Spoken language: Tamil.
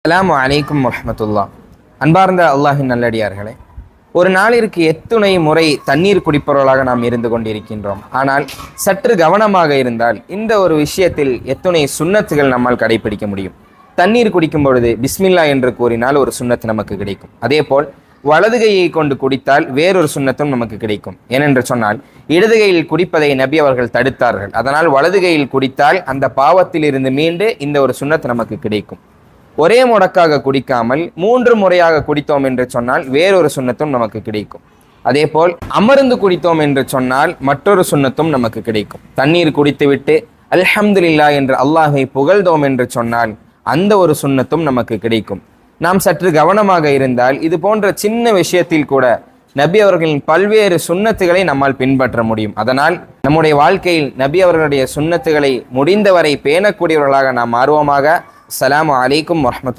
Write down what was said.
அஸ்ஸலாமு அலைக்கும் வரஹ்மத்துல்லாஹ். அன்பார்ந்த அல்லாஹின் நல்லடியார்களே, ஒரு நாளிற்கு எத்துணை முறை தண்ணீர் குடிப்பவர்களாக நாம் இருந்து கொண்டிருக்கின்றோம். ஆனால் சற்று கவனமாக இருந்தால் இந்த ஒரு விஷயத்தில் எத்துணை சுன்னத்துகள் நம்மால் கடைபிடிக்க முடியும். தண்ணீர் குடிக்கும் பொழுது பிஸ்மில்லா என்று கூறினால் ஒரு சுன்னத்து நமக்கு கிடைக்கும். அதேபோல் வலது கையை கொண்டு குடித்தால் வேறொரு சுன்னத்தும் நமக்கு கிடைக்கும். ஏனென்று சொன்னால் இடது கையில் குடிப்பதை நபி அவர்கள் தடுத்தார்கள். அதனால் வலது கையில் குடித்தால் அந்த பாவத்தில் இருந்து மீண்டு இந்த ஒரு சுன்னத்து நமக்கு கிடைக்கும். ஒரே முடக்காக குடிக்காமல் 3 முறையாக குடித்தோம் என்று சொன்னால் வேறொரு சுன்னத்தும் நமக்கு கிடைக்கும். அதே போல் அமர்ந்து குடித்தோம் என்று சொன்னால் மற்றொரு சுன்னத்தும் நமக்கு கிடைக்கும். தண்ணீர் குடித்துவிட்டு அல்ஹம்துலில்லாஹ் என்று அல்லாஹை புகழ்ந்தோம் என்று சொன்னால் அந்த ஒரு சுன்னத்தும் நமக்கு கிடைக்கும். நாம் சற்று கவனமாக இருந்தால் இது போன்ற சின்ன விஷயத்தில் கூட நபி அவர்களின் பல்வேறு சுன்னத்துகளை நம்மால் பின்பற்ற முடியும். அதனால் நம்முடைய வாழ்க்கையில் நபி அவர்களுடைய சுன்னத்துகளை முடிந்தவரை பேணக்கூடியவர்களாக நாம் ஆர்வமாக. அஸ்ஸலாமு அலைக்கும் வரஹ்மத்துல்லாஹ்.